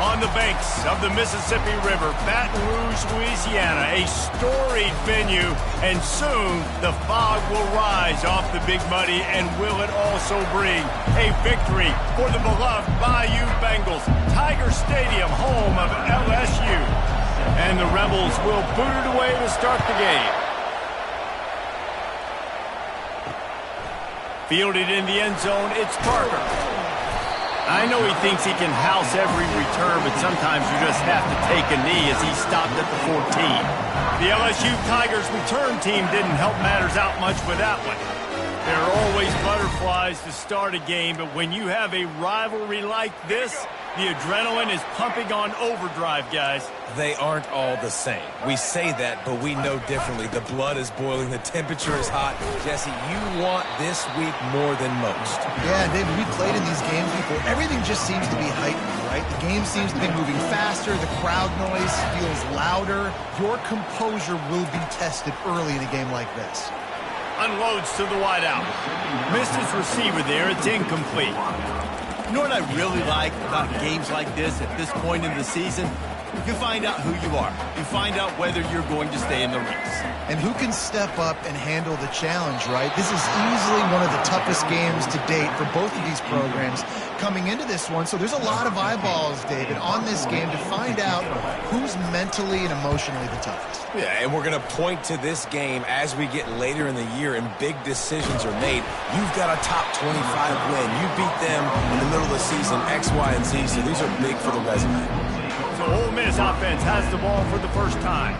On the banks of the Mississippi River, Baton Rouge, Louisiana, a storied venue, and soon the fog will rise off the Big Muddy, and will it also bring a victory for the beloved Bayou Bengals. Tiger Stadium, home of LSU. And the Rebels will boot it away to start the game. Fielded in the end zone, it's Parker. I know he thinks he can house every return, but sometimes you just have to take a knee as he stopped at the 14. The LSU Tigers return team didn't help matters out much with that one. There are always butterflies to start a game, but when you have a rivalry like this, the adrenaline is pumping on overdrive, guys. They aren't all the same. We say that, but we know differently. The blood is boiling. The temperature is hot. Jesse, you want this week more than most. Yeah, David, we played in these games before. Everything just seems to be heightened, right? The game seems to be moving faster. The crowd noise feels louder. Your composure will be tested early in a game like this. Unloads to the wideout. Missed his receiver there. It's incomplete. You know what I really like about games like this at this point in the season? You find out who you are. You find out whether you're going to stay in the race. And who can step up and handle the challenge, right? This is easily one of the toughest games to date for both of these programs coming into this one. So there's a lot of eyeballs, David, on this game to find out who's mentally and emotionally the toughest. Yeah, and we're going to point to this game as we get later in the year and big decisions are made. You've got a top 25 win. You beat them in the middle of the season, X, Y, and Z, so these are big for the resume. So Ole Miss offense has the ball for the first time.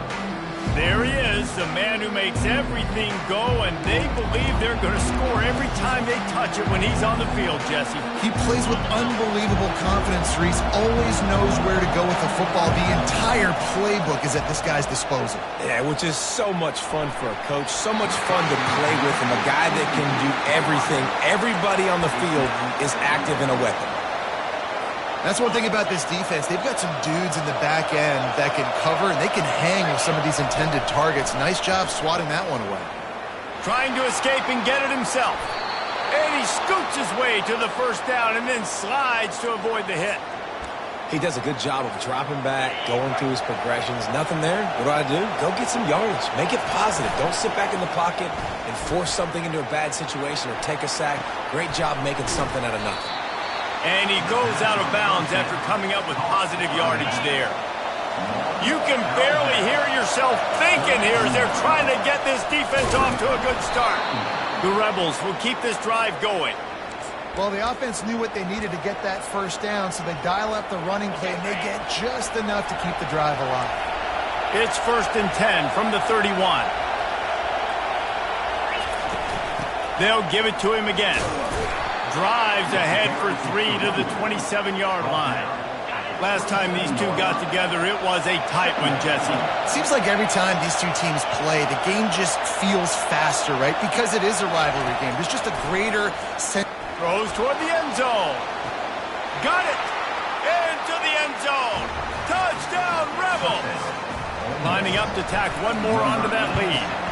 There he is, the man who makes everything go, and they believe they're going to score every time they touch it when he's on the field, Jesse. He plays with unbelievable confidence, Reese. Always knows where to go with the football. The entire playbook is at this guy's disposal. Yeah, which is so much fun for a coach, so much fun to play with him, a guy that can do everything. Everybody on the field is active in a weapon. That's one thing about this defense. They've got some dudes in the back end that can cover, and they can hang with some of these intended targets. Nice job swatting that one away. Trying to escape and get it himself. And he scoots his way to the first down and then slides to avoid the hit. He does a good job of dropping back, going through his progressions. Nothing there. What do? Go get some yardage. Make it positive. Don't sit back in the pocket and force something into a bad situation or take a sack. Great job making something out of nothing. And he goes out of bounds after coming up with positive yardage there. You can barely hear yourself thinking here as they're trying to get this defense off to a good start. The Rebels will keep this drive going. Well, the offense knew what they needed to get that first down, so they dial up the running play, and they get just enough to keep the drive alive. It's 1st and 10 from the 31. They'll give it to him again. Drives ahead for 3 to the 27-yard line. Last time these two got together, it was a tight one, Jesse. Seems like every time these two teams play, the game just feels faster, right? Because it is a rivalry game. There's just a greater sense. Throws toward the end zone. Got it. Into the end zone. Touchdown, Rebels. Lining up to tack one more onto that lead.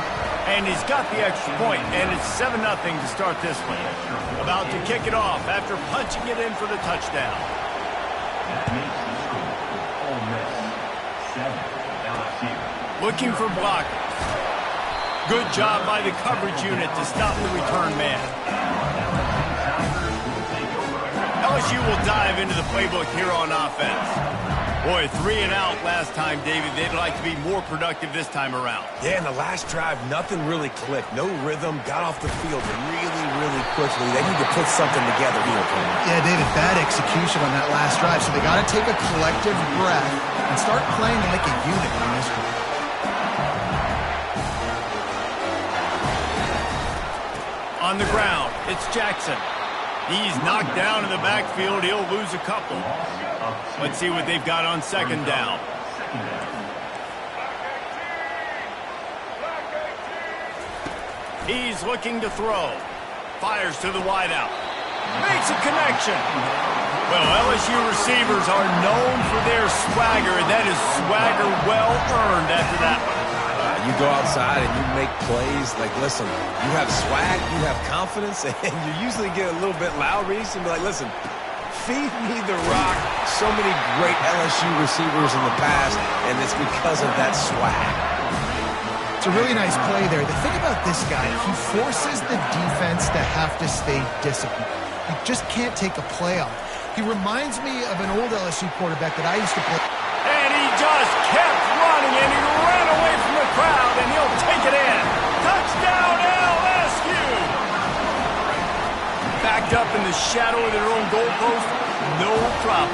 And he's got the extra point, and it's 7-0 to start this one. About to kick it off after punching it in for the touchdown. Looking for blockers. Good job by the coverage unit to stop the return man. LSU will dive into the playbook here on offense. Boy, 3 and out last time, David. They'd like to be more productive this time around. Yeah, in the last drive, nothing really clicked. No rhythm, got off the field really quickly. They need to put something together here. Yeah, David, bad execution on that last drive. So they got to take a collective breath and start playing like a unit on this one. On the ground, it's Jackson. He's knocked down in the backfield. He'll lose a couple. Let's see what they've got on 2nd down. He's looking to throw. Fires to the wideout. Makes a connection. Well, LSU receivers are known for their swagger, and that is swagger well earned after that one. You go outside and you make plays. Like, listen, you have swag, you have confidence, and you usually get a little bit loud, Reese, and be like, listen, Feed me the rock. So many great LSU receivers in the past, and it's because of that swag. It's a really nice play there. The thing about this guy, he forces the defense to have to stay disciplined. You just can't take a play off. He reminds me of an old LSU quarterback that I used to play. And he just kept running, and he ran away from the crowd, and he'll take it in. Touchdown, LSU! Backed up in the shadow of their own goalpost, no problem.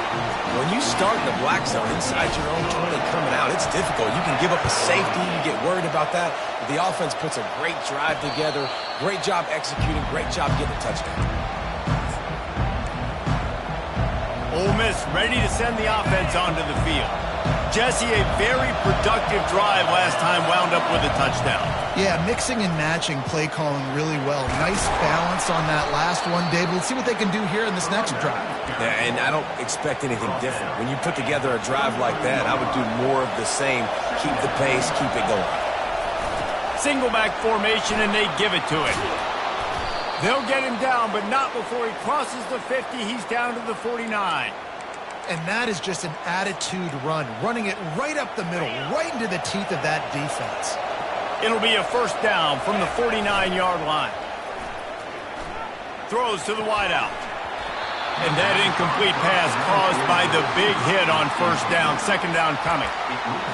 When you start in the black zone inside your own 20 coming out, it's difficult. You can give up a safety, you get worried about that. But the offense puts a great drive together, great job executing, great job getting a touchdown. Ole Miss ready to send the offense onto the field. Jesse, a very productive drive last time wound up with a touchdown. Yeah, mixing and matching play calling really well. Nice balance on that last one, Dave. Let's see what they can do here in this next drive. Yeah, and I don't expect anything different. When you put together a drive like that, I would do more of the same. Keep the pace, keep it going. Single back formation, and they give it to him. They'll get him down, but not before he crosses the 50. He's down to the 49. And that is just an attitude run, running it right up the middle, right into the teeth of that defense. It'll be a first down from the 49-yard line. Throws to the wideout. And that incomplete pass caused by the big hit on first down, second down coming.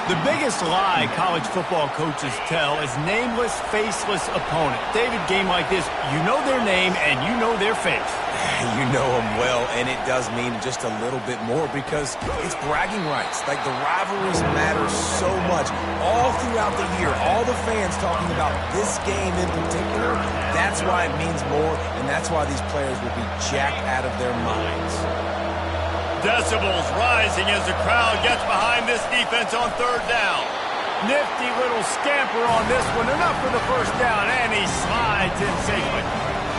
The biggest lie college football coaches tell is nameless, faceless opponent. David, game like this, you know their name and you know their face. You know them well, and it does mean just a little bit more because it's bragging rights. Like, the rivalries matter so much. All throughout the year, all the fans talking about this game in particular, that's why it means more, and that's why these players will be jacked out of their minds. Decibels rising as the crowd gets behind this defense on third down. Nifty little scamper on this one, enough for the first down, and he slides in safely.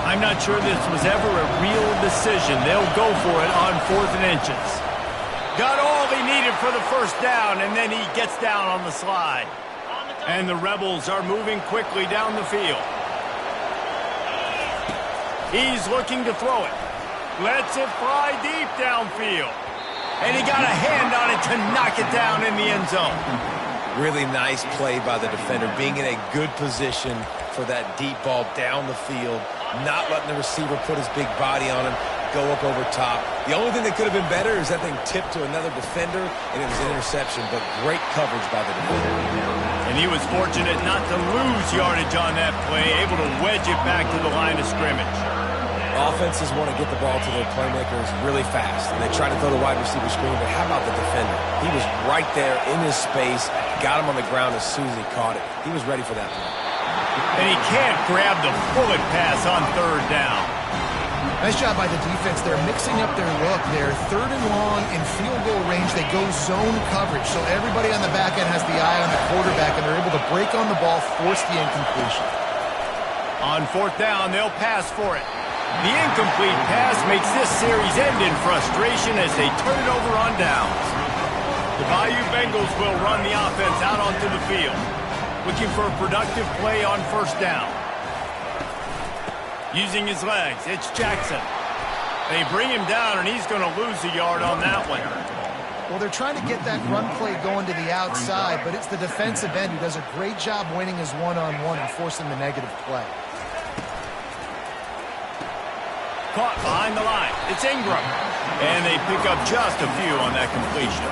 I'm not sure this was ever a real decision. They'll go for it on 4th and inches. Got all he needed for the first down, and then he gets down on the slide. And the Rebels are moving quickly down the field. He's looking to throw it. Lets it fly deep downfield. And he got a hand on it to knock it down in the end zone. Really nice play by the defender, being in a good position for that deep ball down the field, not letting the receiver put his big body on him, go up over top. The only thing that could have been better is that thing tipped to another defender, and it was an interception, but great coverage by the defender. And he was fortunate not to lose yardage on that play, able to wedge it back to the line of scrimmage. Offenses want to get the ball to their playmakers really fast, and they try to throw the wide receiver screen, but how about the defender? He was right there in his space, got him on the ground as soon as he caught it. He was ready for that play. And he can't grab the bullet pass on third down. Nice job by the defense. They're mixing up their look. They're third and long in field goal range. They go zone coverage, so everybody on the back end has the eye on the quarterback, and they're able to break on the ball, force the incompletion. On 4th down, they'll pass for it. The incomplete pass makes this series end in frustration as they turn it over on downs. The Bayou Bengals will run the offense out onto the field, looking for a productive play on first down. Using his legs, it's Jackson. They bring him down, and he's going to lose a yard on that one. Well, they're trying to get that run play going to the outside, but it's the defensive end who does a great job winning his one-on-one and forcing the negative play. Caught behind the line. It's Ingram. And they pick up just a few on that completion.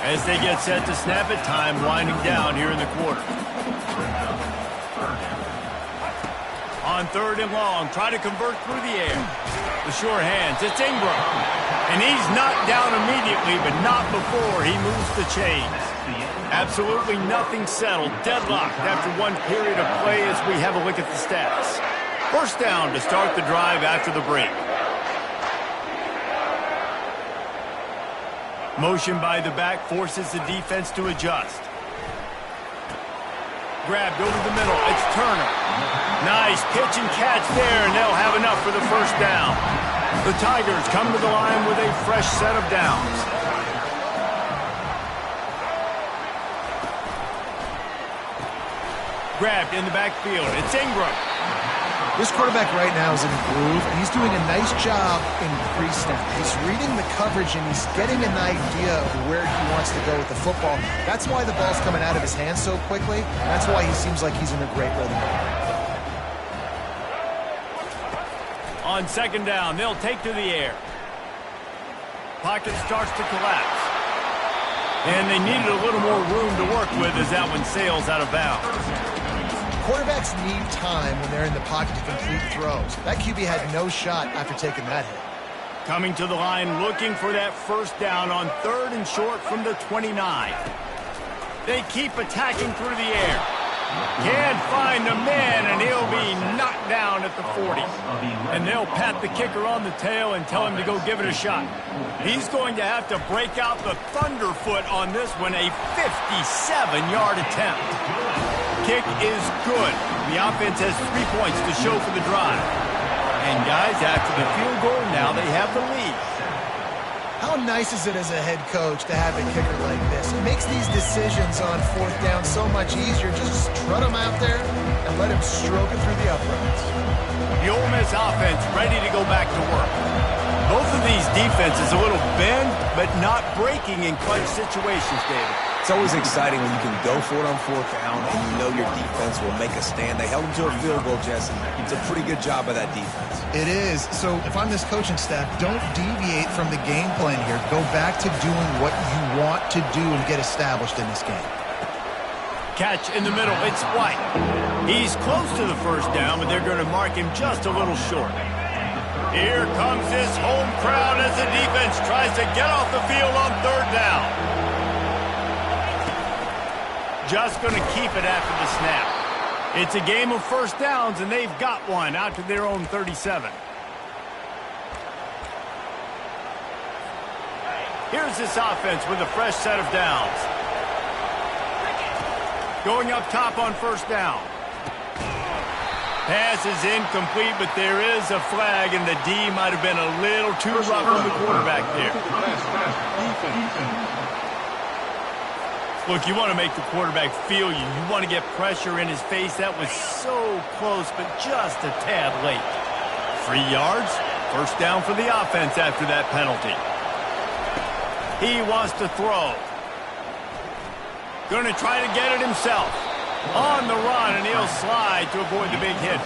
As they get set to snap it, time winding down here in the quarter. On 3rd and long, try to convert through the air. The sure hands, it's Ingram. And he's knocked down immediately, but not before he moves the chains. Absolutely nothing settled, deadlocked after one period of play as we have a look at the stats. First down to start the drive after the break. Motion by the back forces the defense to adjust. Grab, go to the middle. It's Turner. Nice pitch and catch there, and they'll have enough for the first down. The Tigers come to the line with a fresh set of downs. Grabbed in the backfield. It's Ingram. This quarterback right now is in a groove, and he's doing a nice job in pre-snap. He's reading the coverage, and he's getting an idea of where he wants to go with the football. That's why the ball's coming out of his hands so quickly. That's why he seems like he's in a great rhythm. On second down, they'll take to the air. Pocket starts to collapse. And they needed a little more room to work with as that one sails out of bounds. Quarterbacks need time when they're in the pocket to complete throws. That QB had no shot after taking that hit. Coming to the line, looking for that first down on 3rd and short from the 29. They keep attacking through the air. Can't find the man, and he'll be knocked down at the 40. And they'll pat the kicker on the tail and tell him to go give it a shot. He's going to have to break out the thunderfoot on this one, a 57-yard attempt. Kick is good. The offense has 3 points to show for the drive. And guys, after the field goal, now they have the lead. How nice is it as a head coach to have a kicker like this? It makes these decisions on 4th down so much easier. Just trot him out there and let him stroke it through the uprights. The Ole Miss offense ready to go back to work. Both of these defenses a little bend, but not breaking in clutch situations, David. It's always exciting when you can go for it on 4th down and you know your defense will make a stand. They held them to a field goal, Jesse. It's a pretty good job by that defense. It is. So if I'm this coaching staff, don't deviate from the game plan here. Go back to doing what you want to do and get established in this game. Catch in the middle. It's White. He's close to the first down, but they're going to mark him just a little short. Here comes this home crowd as the defense tries to get off the field on 3rd down. Just going to keep it after the snap. It's a game of first downs, and they've got one out to their own 37. Here's this offense with a fresh set of downs. Going up top on first down. Pass is incomplete, but there is a flag, and the D might have been a little too rough on the quarterback there. Look, you want to make the quarterback feel you. You want to get pressure in his face. That was so close, but just a tad late. 3 yards, first down for the offense after that penalty. He wants to throw. Going to try to get it himself. On the run, and he'll slide to avoid the big hit.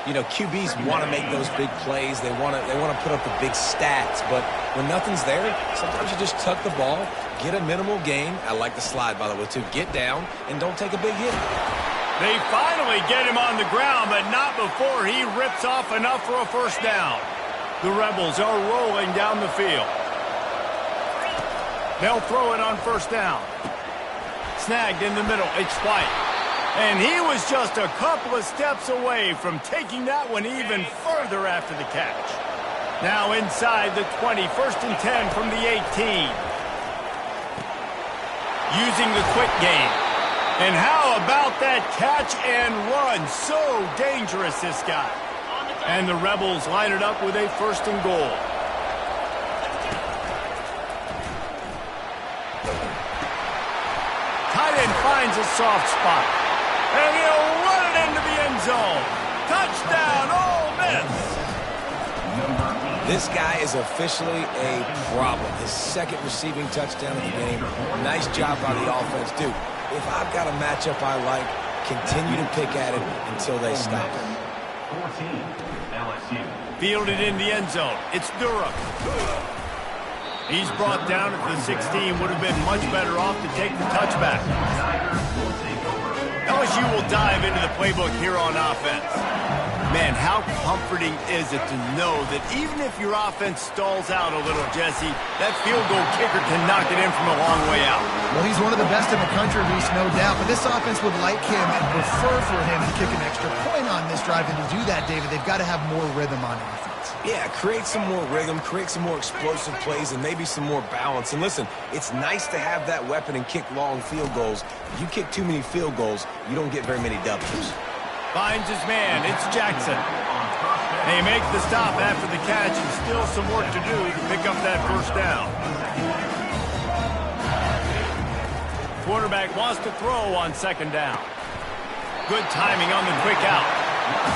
You know, QBs want to make those big plays. They want to put up the big stats. But when nothing's there, sometimes you just tuck the ball, get a minimal gain. I like the slide, by the way, too. Get down and don't take a big hit. They finally get him on the ground, but not before he rips off enough for a first down. The Rebels are rolling down the field. They'll throw it on first down. Snagged in the middle. It's White. And he was just a couple of steps away from taking that one even further after the catch. Now inside the 20, 1st and 10 from the 18. Using the quick game. And how about that catch and run? So dangerous, this guy. And the Rebels line it up with a 1st and goal. Tight end finds a soft spot. And he'll run it into the end zone. Touchdown, Ole Miss. This guy is officially a problem. His 2nd receiving touchdown of the game. Nice job by the offense. Dude, if I've got a matchup I like, continue to pick at it until they stop it. 14, LSU. Fielded in the end zone. It's Durham. He's brought down at the 16. Would have been much better off to take the touchback. LSU will dive into the playbook here on offense. Man, how comforting is it to know that even if your offense stalls out a little, Jesse, that field goal kicker can knock it in from a long way out. Well, he's one of the best in the country, Reese, no doubt. But this offense would like him and prefer for him to kick an extra point on this drive. And to do that, David, they've got to have more rhythm on offense. Yeah, create some more rhythm, create some more explosive plays, and maybe some more balance. And listen, it's nice to have that weapon and kick long field goals. If you kick too many field goals, you don't get very many W's. Finds his man. It's Jackson. They make the stop after the catch, and still some work to do to pick up that first down. Quarterback wants to throw on 2nd down. Good timing on the quick out.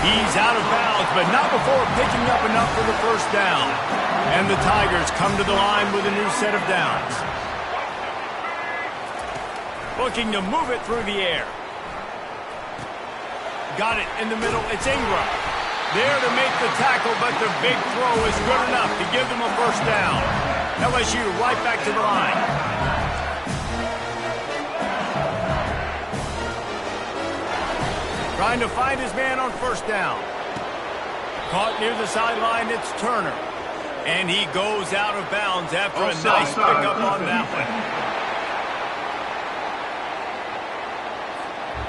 He's out of bounds, but not before picking up enough for the first down. And the Tigers come to the line with a new set of downs. Looking to move it through the air. Got it in the middle. It's Ingram. There to make the tackle, but the big throw is good enough to give them a first down. LSU right back to the line. Trying to find his man on first down. Caught near the sideline, it's Turner. And he goes out of bounds after a nice pickup on that one.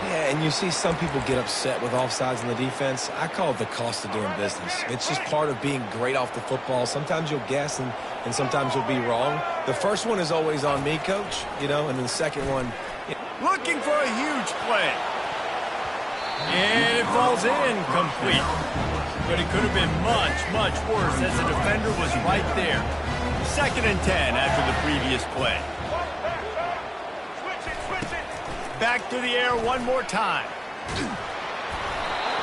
Yeah, and you see some people get upset with offsides in the defense. I call it the cost of doing business. It's just part of being great off the football. Sometimes you'll guess and sometimes you'll be wrong. The first one is always on me, Coach, and then the second one. Looking for a huge play. And it falls incomplete. But it could have been much, much worse as the defender was right there. 2nd and 10 after the previous play. Back to the air one more time.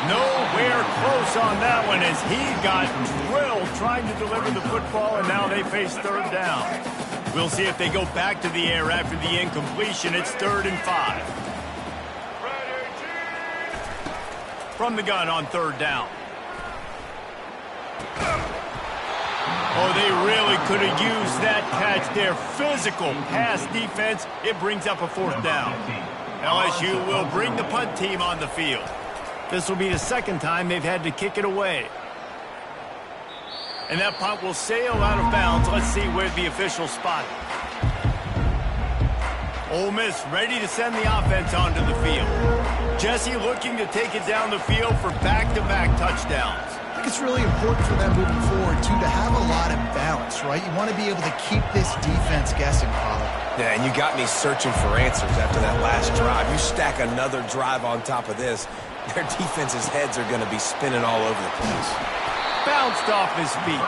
Nowhere close on that one as he got drilled trying to deliver the football, and now they face 3rd down. We'll see if they go back to the air after the incompletion. It's 3rd and 5. From the gun on 3rd down. Oh, they really could have used that catch there. Physical pass defense. It brings up a 4th down. LSU will bring the punt team on the field. This will be the 2nd time they've had to kick it away. And that punt will sail out of bounds. Let's see where the official spot. Ole Miss ready to send the offense onto the field. Jesse looking to take it down the field for back-to-back touchdowns. I think it's really important for them moving forward, too, to have a lot of balance, right? You want to be able to keep this defense guessing, Pollard. Yeah, and you got me searching for answers after that last drive. You stack another drive on top of this, their defense's heads are going to be spinning all over the place. Bounced off his feet.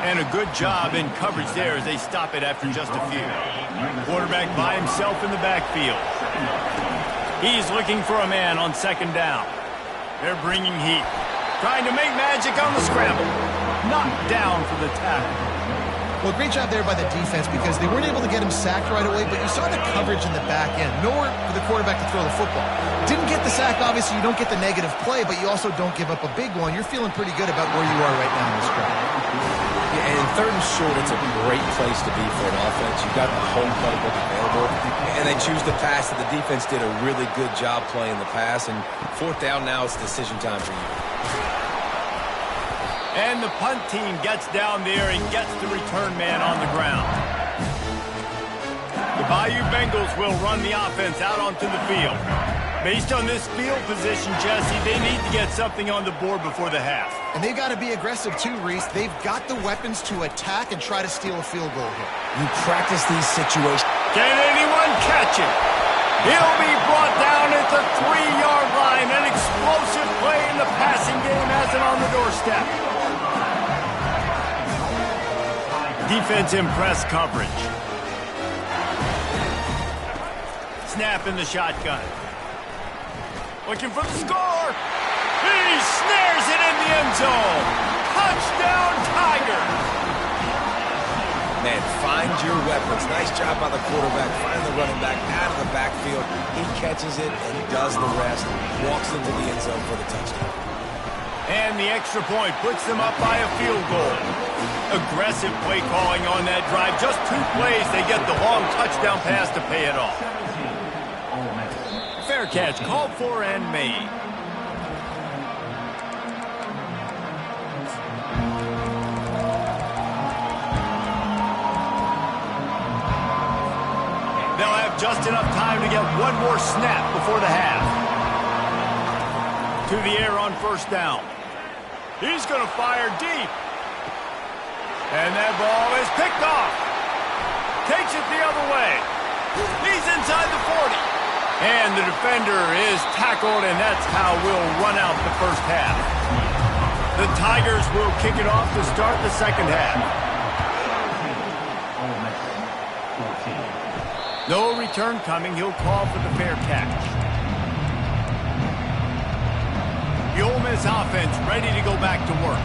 And a good job in coverage there as they stop it after just a few. Quarterback by himself in the backfield. He's looking for a man on 2nd down. They're bringing heat. Trying to make magic on the scramble. Knocked down for the tackle. Well, great job there by the defense because they weren't able to get him sacked right away, but you saw the coverage in the back end. Nowhere for the quarterback to throw the football. Didn't get the sack, obviously. You don't get the negative play, but you also don't give up a big one. You're feeling pretty good about where you are right now in this drive. Yeah, and 3rd and short, it's a great place to be for an offense. You've got the whole playbook available, and they choose to pass. And the defense did a really good job playing the pass, and 4th down now, it's decision time for you. And the punt team gets down there and gets the return man on the ground. The Bayou Bengals will run the offense out onto the field. Based on this field position, Jesse, they need to get something on the board before the half. And they've got to be aggressive too, Reese. They've got the weapons to attack and try to steal a field goal here. You practice these situations. Can anyone catch it? He'll be brought down at the 3-yard line. An explosive play in the passing game has it on the doorstep. Defense in press coverage. Snap in the shotgun. Looking for the score. He snares it in the end zone. Touchdown, Tigers. Man, find your weapons. Nice job by the quarterback. Find the running back out of the backfield. He catches it and does the rest. Walks into the end zone for the touchdown. And the extra point puts them up by a field goal. Aggressive play calling on that drive. Just 2 plays, they get the long touchdown pass to pay it off. Fair catch called for and made. They'll have just enough time to get one more snap before the half. To the air on 1st down. He's going to fire deep. And that ball is picked off. Takes it the other way. He's inside the 40. And the defender is tackled, and that's how we'll run out the first half. The Tigers will kick it off to start the 2nd half. No return coming. He'll call for the fair catch. The Ole Miss offense ready to go back to work.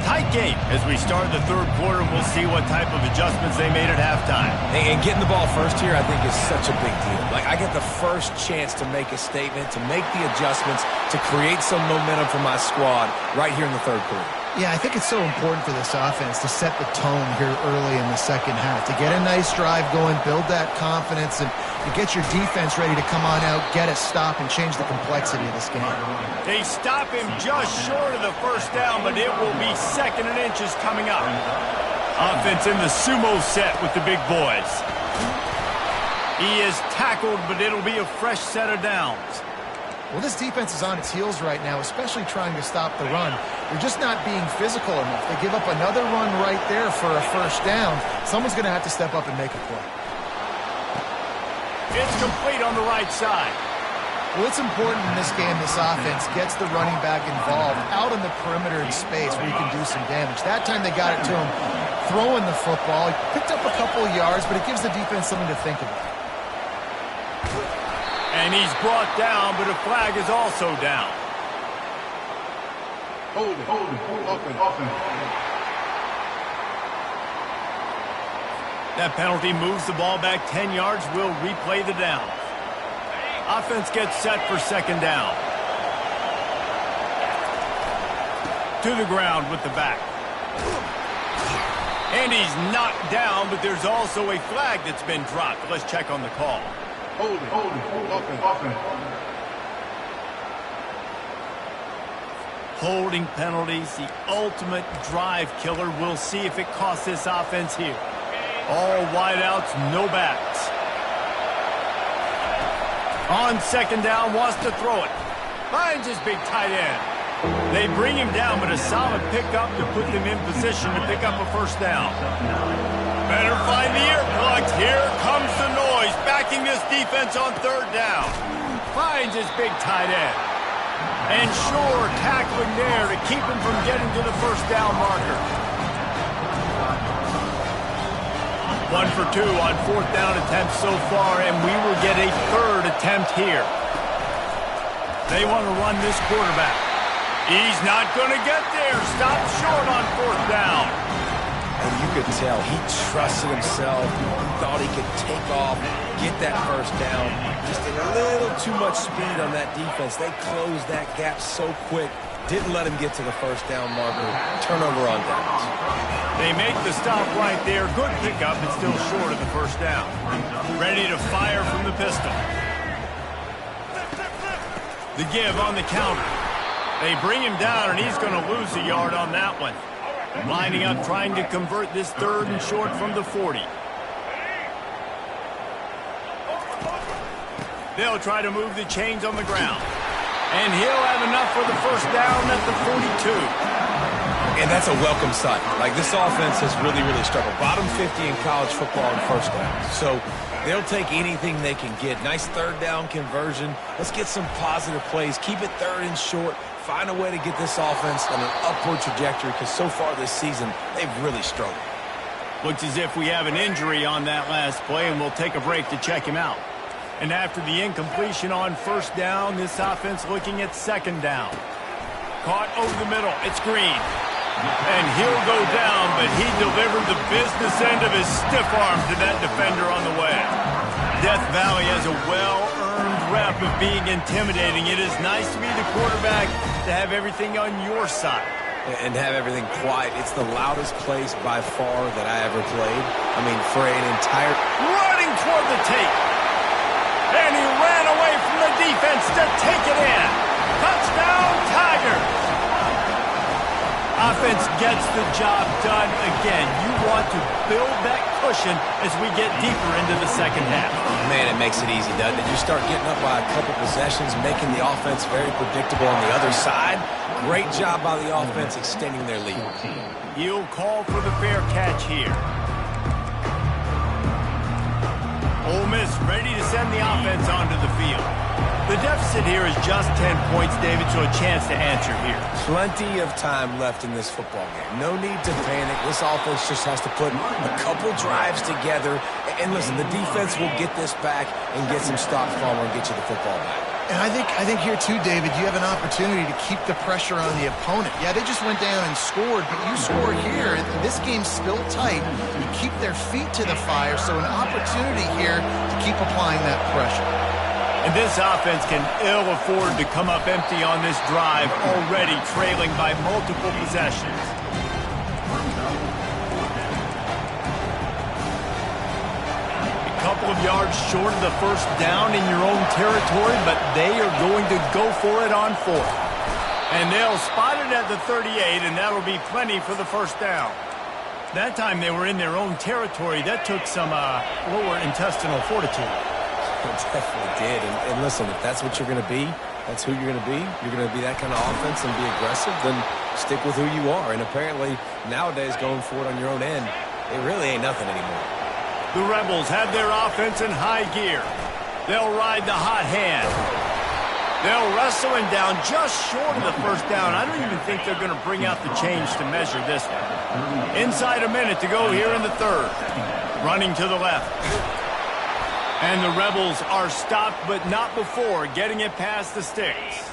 Tight game as we start the third quarter, and we'll see what type of adjustments they made at halftime. And getting the ball first here, I think, is such a big deal. Like, I get the first chance to make a statement, to make the adjustments, to create some momentum for my squad right here in the third quarter. Yeah, I think it's so important for this offense to set the tone here early in the second half, to get a nice drive going, build that confidence, and to get your defense ready to come on out, get a stop, and change the complexity of this game. They stop him just short of the first down, but it will be second and inches coming up. Offense in the sumo set with the big boys. He is tackled, but it'll be a fresh set of downs. Well, this defense is on its heels right now, especially trying to stop the run. They're just not being physical enough. They give up another run right there for a first down. Someone's going to have to step up and make a play. It's complete on the right side. Well, it's important in this game this offense gets the running back involved out in the perimeter in space where you can do some damage. That time they got it to him throwing the football. He picked up a couple of yards, but it gives the defense something to think about. And he's brought down, but a flag is also down. Hold it, open. That penalty moves the ball back 10 yards. We'll replay the down. Offense gets set for second down. To the ground with the back. And he's knocked down, but there's also a flag that's been dropped. Let's check on the call. Hold it, open. Holding penalties, the ultimate drive killer. We'll see if it costs this offense here. All wideouts, no backs. On second down, wants to throw it. Finds his big tight end. They bring him down, but a solid pickup to put them in position to pick up a first down. Better find the earplugs. Here comes the noise, backing this defense on third down. Finds his big tight end. And Shore tackling there to keep him from getting to the first down marker. 1 for 2 on fourth down attempts so far, and we will get a third attempt here. They want to run this quarterback. He's not going to get there. Stop short on fourth down. And you could tell he trusted himself, thought he could take off, get that first down. Just a little too much speed on that defense. They closed that gap so quick, didn't let him get to the first down marker. Turnover on downs. They make the stop right there. Good pickup, but still short of the first down. Ready to fire from the pistol. The give on the counter. They bring him down, and he's going to lose a yard on that one. Lining up, trying to convert this third and short from the 40. They'll try to move the chains on the ground. And he'll have enough for the first down at the 42. And that's a welcome sight. Like, this offense has really, really struggled. Bottom 50 in college football in first downs. So they'll take anything they can get. Nice third down conversion. Let's get some positive plays. Keep it third and short. Find a way to get this offense on an upward trajectory, because so far this season, they've really struggled. Looks as if we have an injury on that last play, and we'll take a break to check him out. And after the incompletion on first down, this offense looking at second down. Caught over the middle. It's Green. And he'll go down, but he delivered the business end of his stiff arm to that defender on the way. Death Valley has a well-earned rep of being intimidating. It is nice to be the quarterback, to have everything on your side. And have everything quiet. It's the loudest place by far that I ever played. I mean, for an entire... Running toward the tape. And he ran away from the defense to take it in. Touchdown, Tigers. Offense gets the job done again. You want to build that cushion as we get deeper into the second half. Man, it makes it easy, doesn't it? You start getting up by a couple possessions, making the offense very predictable on the other side. Great job by the offense extending their lead. He'll call for the fair catch here. Ole Miss ready to send the offense onto the field. The deficit here is just 10 points, David, so a chance to answer here. Plenty of time left in this football game. No need to panic. This offense just has to put a couple drives together. And listen, the defense will get this back and get some stops from and get you the football back. And I think here too, David, you have an opportunity to keep the pressure on the opponent. Yeah, they just went down and scored, but you score here, and this game's still tight. You keep their feet to the fire, so an opportunity here to keep applying that pressure. And this offense can ill afford to come up empty on this drive, already trailing by multiple possessions. Couple of yards short of the first down in your own territory, but they are going to go for it on fourth. And they'll spot it at the 38, and that'll be plenty for the first down. That time they were in their own territory. That took some lower intestinal fortitude. It definitely did. And listen, if that's what you're going to be, that's who you're going to be. You're going to be that kind of offense and be aggressive, then stick with who you are. And apparently, nowadays, going for it on your own end, it really ain't nothing anymore. The Rebels have their offense in high gear. They'll ride the hot hand. They'll wrestle him down just short of the first down. I don't even think they're going to bring out the change to measure this one. Inside a minute to go here in the third. Running to the left. And the Rebels are stopped, but not before getting it past the sticks.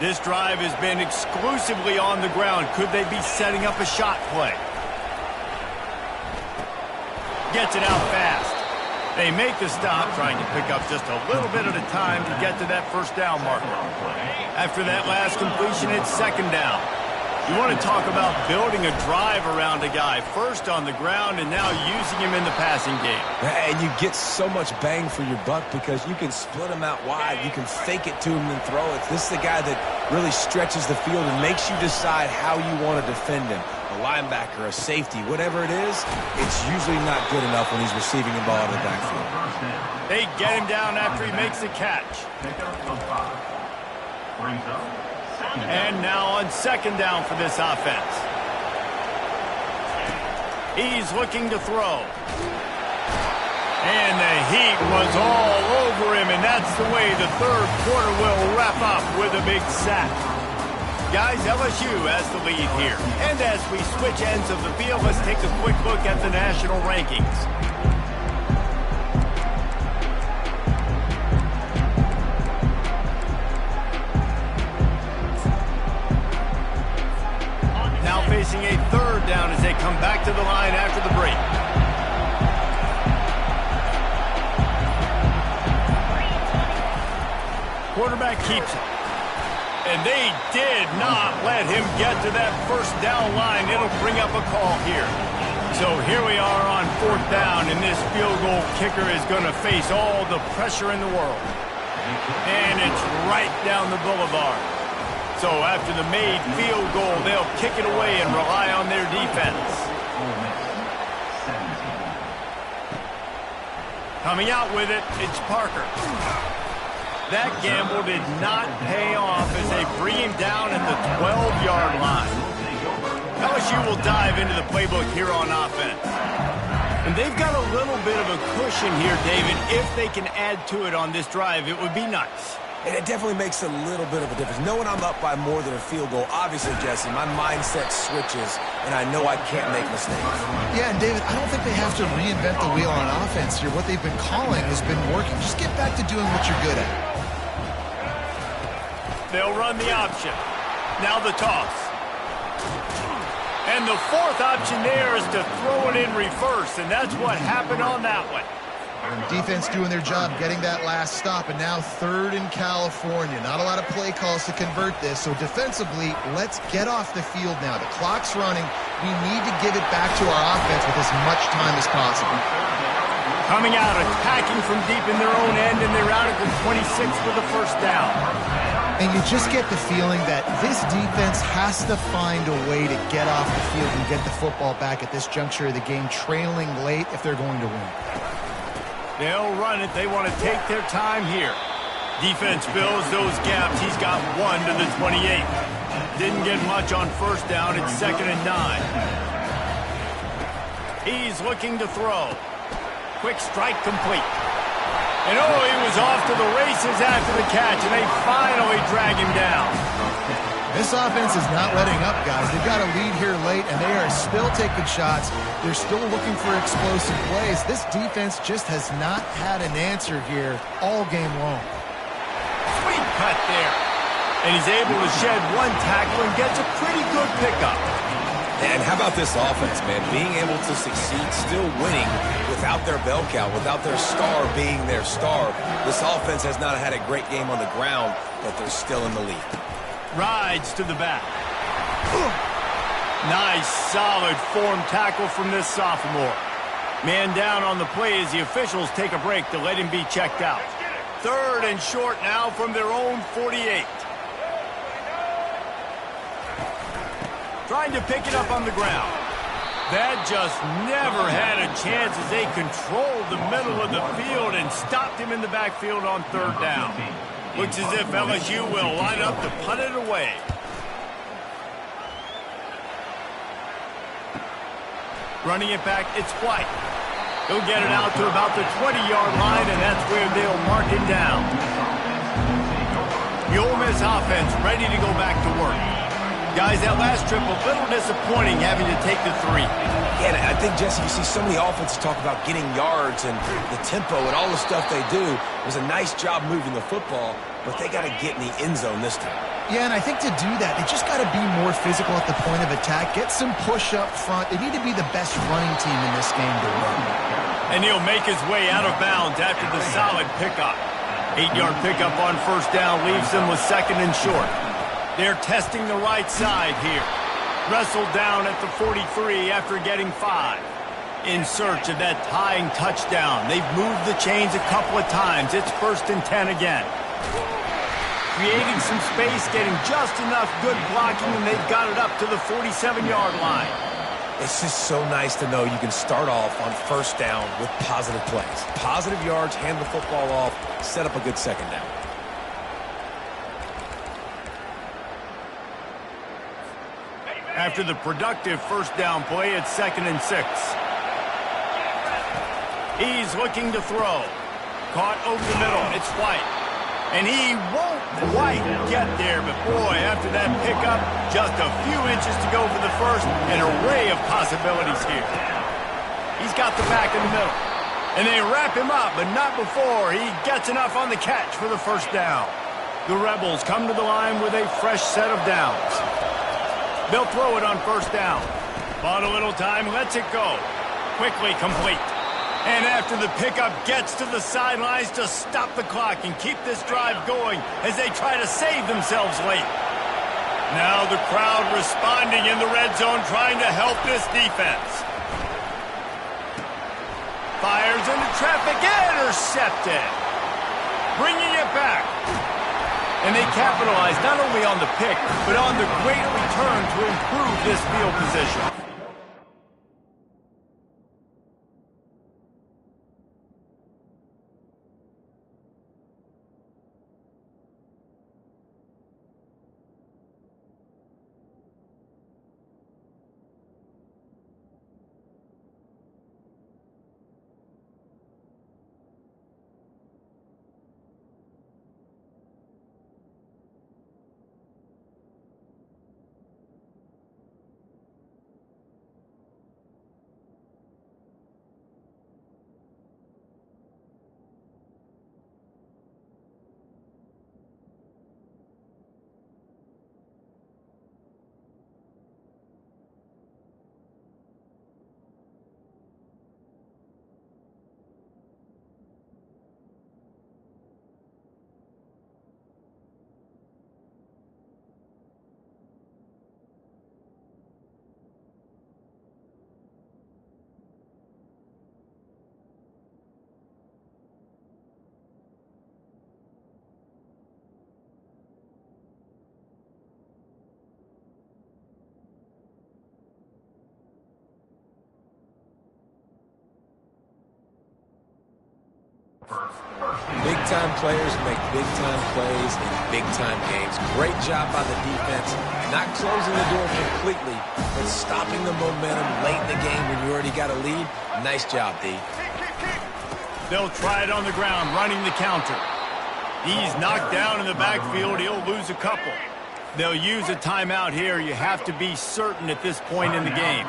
This drive has been exclusively on the ground. Could they be setting up a shot play? Gets it out fast. They make the stop, trying to pick up just a little bit at a time to get to that first down marker. After that last completion, it's second down. You want to talk about building a drive around a guy, first on the ground and now using him in the passing game. And you get so much bang for your buck because you can split him out wide. You can fake it to him and throw it. This is the guy that really stretches the field and makes you decide how you want to defend him. A linebacker, a safety, whatever it is, it's usually not good enough when he's receiving the ball out of the backfield. They get him down after he makes the catch. And now on second down for this offense. He's looking to throw. And the heat was all over him, and that's the way the third quarter will wrap up with a big sack. Guys, LSU has the lead here. And as we switch ends of the field, let's take a quick look at the national rankings. Now facing a third down as they come back to the line after the break. Quarterback keeps it. And they did not let him get to that first down line. It'll bring up a call here. So here we are on fourth down, and this field goal kicker is going to face all the pressure in the world. And it's right down the boulevard. So after the made field goal, they'll kick it away and rely on their defense. Coming out with it, it's Parker. That gamble did not pay off as they bring him down at the 12-yard line. LSU will dive into the playbook here on offense. And they've got a little bit of a cushion here, David. If they can add to it on this drive, it would be nice. And it definitely makes a little bit of a difference. Knowing I'm up by more than a field goal, obviously, Jesse, my mindset switches, and I know I can't make mistakes. Yeah, and David, I don't think they have to reinvent the wheel on offense here. What they've been calling has been working. Just get back to doing what you're good at. They'll run the option. Now the toss. And the fourth option there is to throw it in reverse, and that's what happened on that one. Defense doing their job, getting that last stop, and now third in California. Not a lot of play calls to convert this, so defensively, let's get off the field now. The clock's running. We need to give it back to our offense with as much time as possible. Coming out, attacking from deep in their own end, and they're out at the 26 for the first down. And you just get the feeling that this defense has to find a way to get off the field and get the football back at this juncture of the game, trailing late if they're going to win. They'll run it. They want to take their time here. Defense fills those gaps. He's got one to the 28. Didn't get much on first down. It's 2nd and 9. He's looking to throw. Quick strike complete. And oh, he was off to the races after the catch, and they finally drag him down. This offense is not letting up, guys. They've got a lead here late, and they are still taking shots. They're still looking for explosive plays. This defense just has not had an answer here all game long. Sweet cut there. And he's able to shed one tackle and gets a pretty good pickup. And how about this offense, man? Being able to succeed, still winning without their bell cow, without their star being their star. This offense has not had a great game on the ground, but they're still in the lead. Rides to the back. Nice, solid form tackle from this sophomore. Man down on the play as the officials take a break to let him be checked out. 3rd and short now from their own 48. Trying to pick it up on the ground. That just never had a chance as they controlled the middle of the field and stopped him in the backfield on 3rd down. Looks as if LSU will line up to punt it away. Running it back, it's White. He'll get it out to about the 20-yard line, and that's where they'll mark it down. The Ole Miss offense ready to go back to work. Guys, that last trip a little disappointing having to take the 3. Yeah, and I think, Jesse, you see so many offenses talk about getting yards and the tempo and all the stuff they do. It was a nice job moving the football, but they got to get in the end zone this time. Yeah, and I think to do that, they just got to be more physical at the point of attack, get some push up front. They need to be the best running team in this game to win. And he'll make his way out of bounds after the solid pickup. 8-yard pickup on 1st down leaves them with 2nd and short. They're testing the right side here. Wrestled down at the 43 after getting 5. In search of that tying touchdown. They've moved the chains a couple of times. It's 1st and 10 again. Creating some space, getting just enough good blocking, and they've got it up to the 47-yard line. It's just so nice to know you can start off on 1st down with positive plays. Positive yards, hand the football off, set up a good 2nd down. After the productive 1st down play, it's 2nd and 6. He's looking to throw. Caught over the middle. It's White. And he won't quite get there, but boy, after that pickup, just a few inches to go for the 1st. An array of possibilities here. He's got the back in the middle. And they wrap him up, but not before he gets enough on the catch for the 1st down. The Rebels come to the line with a fresh set of downs. They'll throw it on 1st down. Bought a little time, lets it go. Quickly complete. And after the pickup, gets to the sidelines to stop the clock and keep this drive going as they try to save themselves late. Now the crowd responding in the red zone, trying to help this defense. Fires into traffic, intercepted. Bringing it back. And they capitalize not only on the pick, but on the great return to improve this field position. Big-time players make big-time plays in big-time games. Great job by the defense, not closing the door completely, but stopping the momentum late in the game when you already got a lead. Nice job, D. They'll try it on the ground, running the counter. He's knocked down in the backfield. He'll lose a couple. They'll use a timeout here. You have to be certain at this point in the game.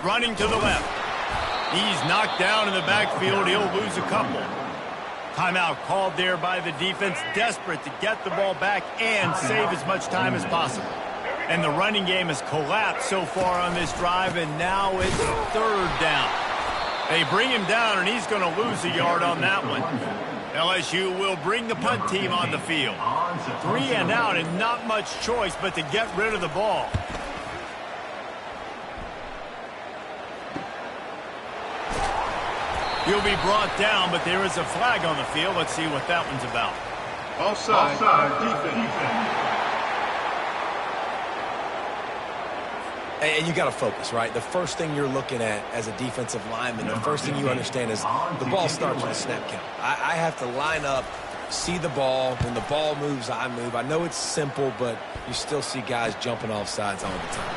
Running to the left. He's knocked down in the backfield. He'll lose a couple. Timeout called there by the defense, desperate to get the ball back and save as much time as possible. And the running game has collapsed so far on this drive, and now it's third down. They bring him down, and he's going to lose a yard on that one. LSU will bring the punt team on the field. 3 and out, and not much choice but to get rid of the ball. He'll be brought down, but there is a flag on the field. Let's see what that one's about. Offside. Defense. And you got to focus, right? The first thing you're looking at as a defensive lineman, the first thing you understand is the ball starts with a snap count. I have to line up, see the ball. When the ball moves, I move. I know it's simple, but you still see guys jumping off sides all the time.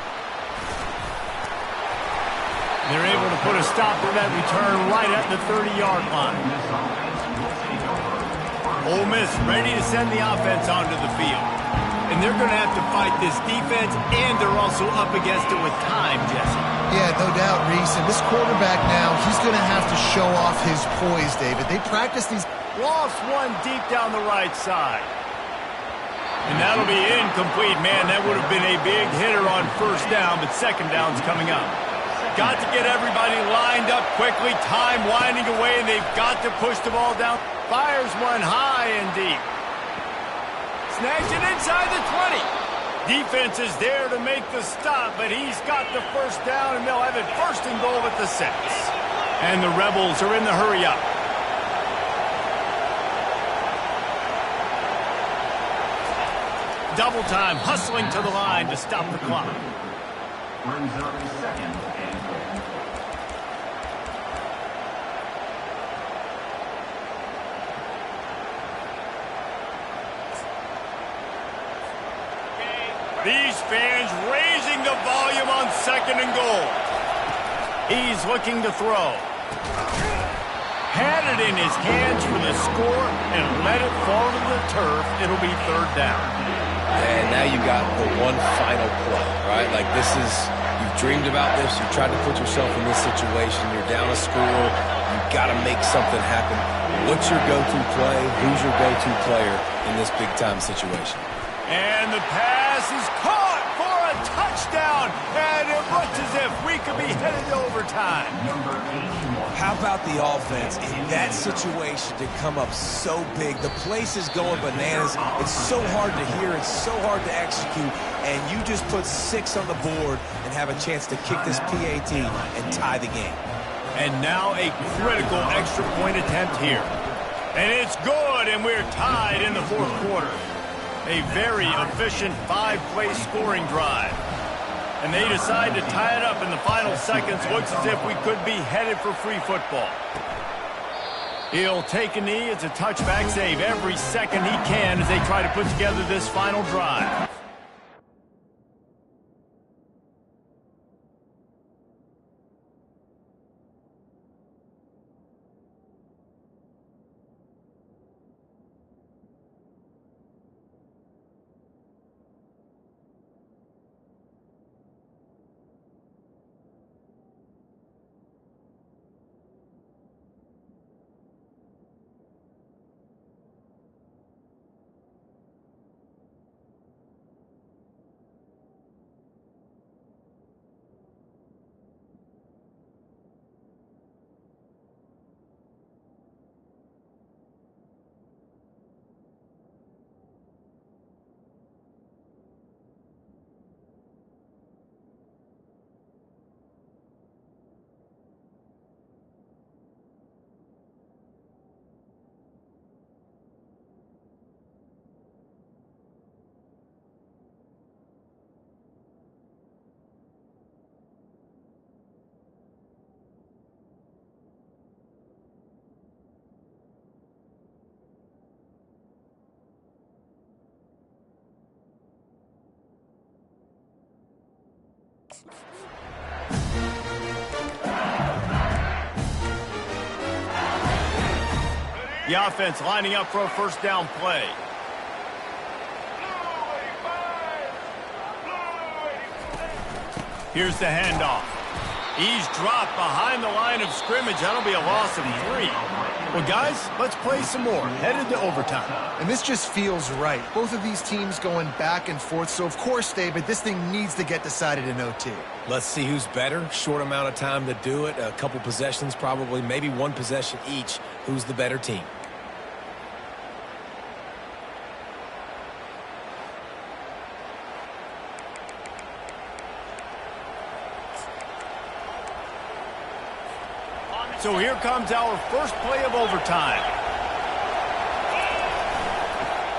They're able to put a stop to that return right at the 30-yard line. Ole Miss ready to send the offense onto the field. And they're going to have to fight this defense, and they're also up against it with time, Jesse. Yeah, no doubt, Reese. And this quarterback now, he's going to have to show off his poise, David. They practice these. Lost one deep down the right side. And that'll be incomplete. Man, that would have been a big hitter on first down, but second down's coming up. Got to get everybody lined up quickly. Time winding away, and they've got to push the ball down. Fires one high and deep. Snags it inside the 20. Defense is there to make the stop, but he's got the first down, and they'll have it first and goal at the 6. And the Rebels are in the hurry-up. Double time, hustling to the line to stop the clock. Brings up second and goal. These fans raising the volume on second and goal. He's looking to throw. Had it in his hands for the score and let it fall to the turf. It'll be third down. And now you got the one final play, right? Like this is, you've dreamed about this. You tried to put yourself in this situation. You're down a score. You've got to make something happen. What's your go-to play? Who's your go-to player in this big-time situation? And the pass is caught for a touchdown. And it looks as if we could be headed to overtime. How about the offense in that situation to come up so big? The place is going bananas. It's so hard to hear. It's so hard to execute. And you just put 6 on the board and have a chance to kick this PAT and tie the game. And now a critical extra point attempt here. And it's good, and we're tied in the fourth quarter. A very efficient 5-play scoring drive. And they decide to tie it up in the final seconds. Looks as if we could be headed for free football. He'll take a knee. It's a touchback save every second he can as they try to put together this final drive. The offense lining up for a first down play. Here's the handoff. He's dropped behind the line of scrimmage. That'll be a loss of 3. Well, guys, let's play some more. Headed to overtime. And this just feels right. Both of these teams going back and forth. So, of course, David, this thing needs to get decided in OT. Let's see who's better. Short amount of time to do it. A couple possessions probably, maybe one possession each. Who's the better team? So here comes our first play of overtime.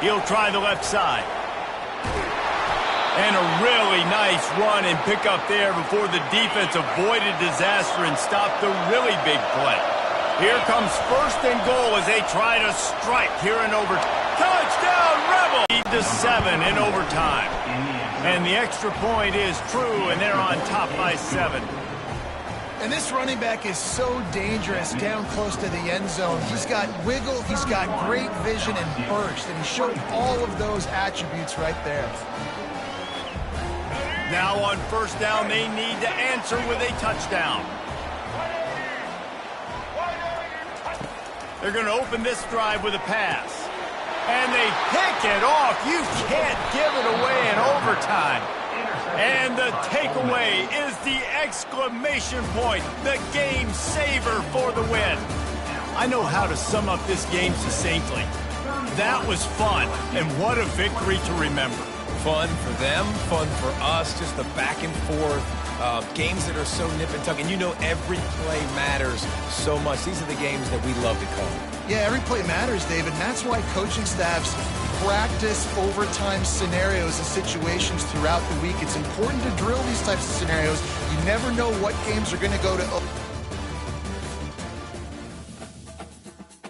He'll try the left side. And a really nice run and pick up there before the defense avoided disaster and stopped the really big play. Here comes first and goal as they try to strike here in overtime. Touchdown, Rebel! Lead to 7 in overtime. And the extra point is true, and they're on top by 7. And this running back is so dangerous down close to the end zone. He's got wiggle, he's got great vision and burst, and he showed all of those attributes right there. Now on first down, they need to answer with a touchdown. They're going to open this drive with a pass. And they pick it off. You can't give it away in overtime. And the takeaway is the exclamation point, the game saver for the win. I know how to sum up this game succinctly. That was fun, and what a victory to remember. Fun for them, fun for us, just the back and forth, games that are so nip and tuck. And you know every play matters so much. These are the games that we love to call. Yeah, every play matters, David, and that's why coaching staffs practice overtime scenarios and situations throughout the week. It's important to drill these types of scenarios. You never know what games are going to go to